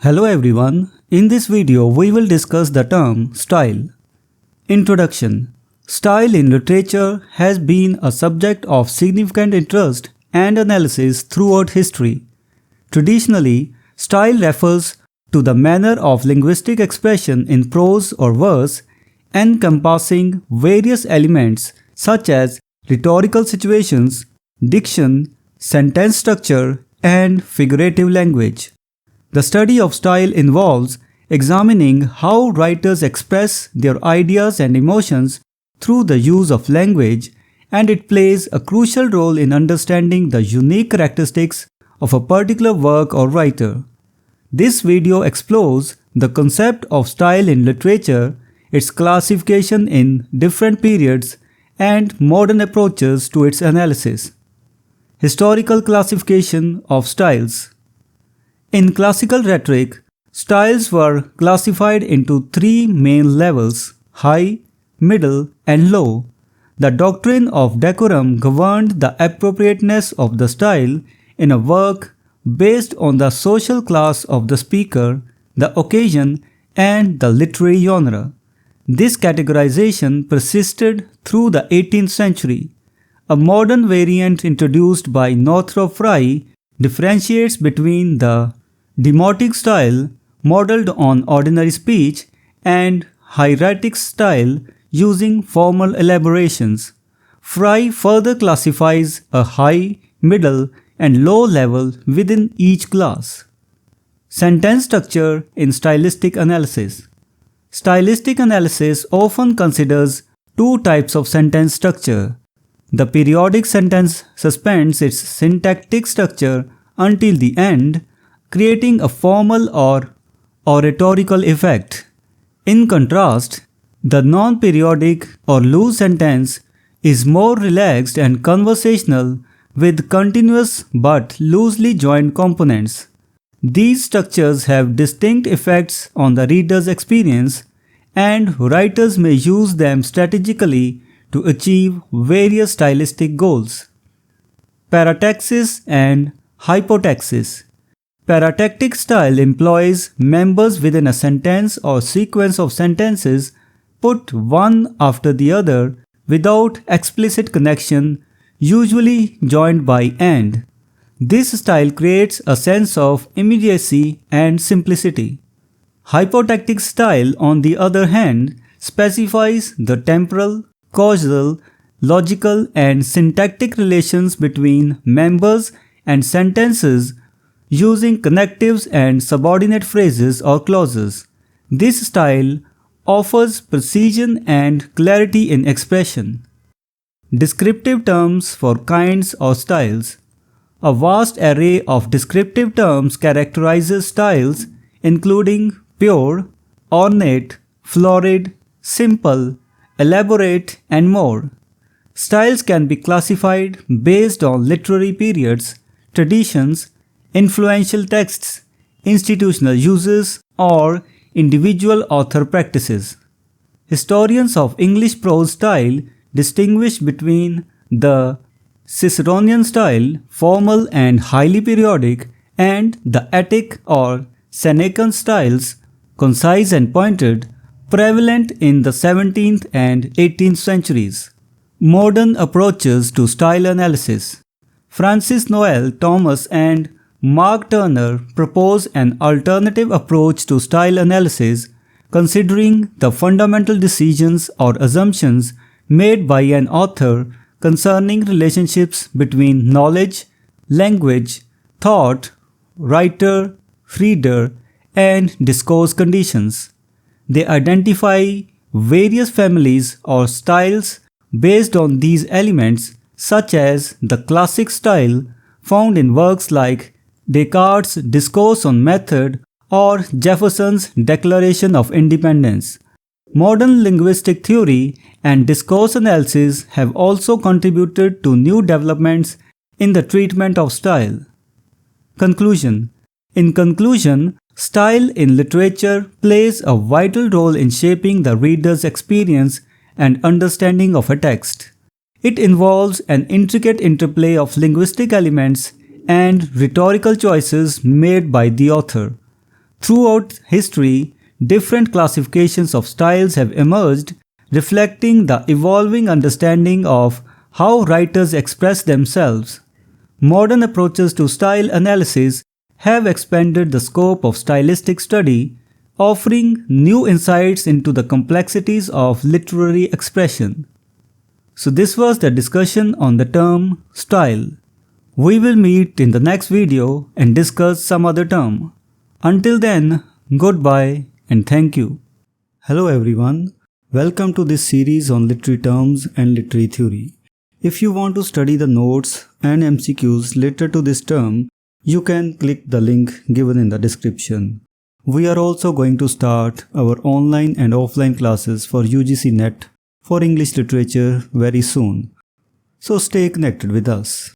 Hello everyone, in this video we will discuss the term style. Introduction. Style in literature has been a subject of significant interest and analysis throughout history. Traditionally, style refers to the manner of linguistic expression in prose or verse, encompassing various elements such as rhetorical situations, diction, sentence structure, and figurative language. The study of style involves examining how writers express their ideas and emotions through the use of language, and it plays a crucial role in understanding the unique characteristics of a particular work or writer. This video explores the concept of style in literature, its classification in different periods, and modern approaches to its analysis. Historical classification of styles. In classical rhetoric, styles were classified into three main levels: high, middle, and low. The doctrine of decorum governed the appropriateness of the style in a work based on the social class of the speaker, the occasion, and the literary genre. This categorization persisted through the 18th century. A modern variant introduced by Northrop Frye differentiates between the demotic style, modeled on ordinary speech, and hieratic style using formal elaborations. Frye further classifies a high, middle, and low level within each class. Sentence structure in stylistic analysis. Stylistic analysis often considers two types of sentence structure. The periodic sentence suspends its syntactic structure until the end, creating a formal or oratorical effect. In contrast, the non-periodic or loose sentence is more relaxed and conversational with continuous but loosely joined components. These structures have distinct effects on the reader's experience, and writers may use them strategically to achieve various stylistic goals. Parataxis and hypotaxis. Paratactic style employs members within a sentence or sequence of sentences put one after the other without explicit connection, usually joined by and. This style creates a sense of immediacy and simplicity. Hypotactic style, on the other hand, specifies the temporal, causal, logical, and syntactic relations between members and sentences using connectives and subordinate phrases or clauses. This style offers precision and clarity in expression. Descriptive terms for kinds or styles. A vast array of descriptive terms characterizes styles, including pure, ornate, florid, simple, elaborate, and more. Styles can be classified based on literary periods, traditions, influential texts, institutional uses, or individual author practices. Historians of English prose style distinguish between the Ciceronian style, formal and highly periodic, and the Attic or Senecan styles, concise and pointed, prevalent in the 17th and 18th centuries. Modern approaches to style analysis. Francis Noel Thomas and Mark Turner propose an alternative approach to style analysis, considering the fundamental decisions or assumptions made by an author concerning relationships between knowledge, language, thought, writer, reader, and discourse conditions. They identify various families or styles based on these elements, such as the classic style found in works like Descartes' Discourse on Method or Jefferson's Declaration of Independence. Modern linguistic theory and discourse analysis have also contributed to new developments in the treatment of style. Conclusion. In conclusion, style in literature plays a vital role in shaping the reader's experience and understanding of a text. It involves an intricate interplay of linguistic elements and rhetorical choices made by the author. Throughout history, different classifications of styles have emerged, reflecting the evolving understanding of how writers express themselves. Modern approaches to style analysis have expanded the scope of stylistic study, offering new insights into the complexities of literary expression. So this was the discussion on the term style. We will meet in the next video and discuss some other term. Until then, goodbye and thank you. Hello everyone, welcome to this series on literary terms and literary theory. If you want to study the notes and MCQs related to this term, you can click the link given in the description. We are also going to start our online and offline classes for UGC NET for English literature very soon. So stay connected with us.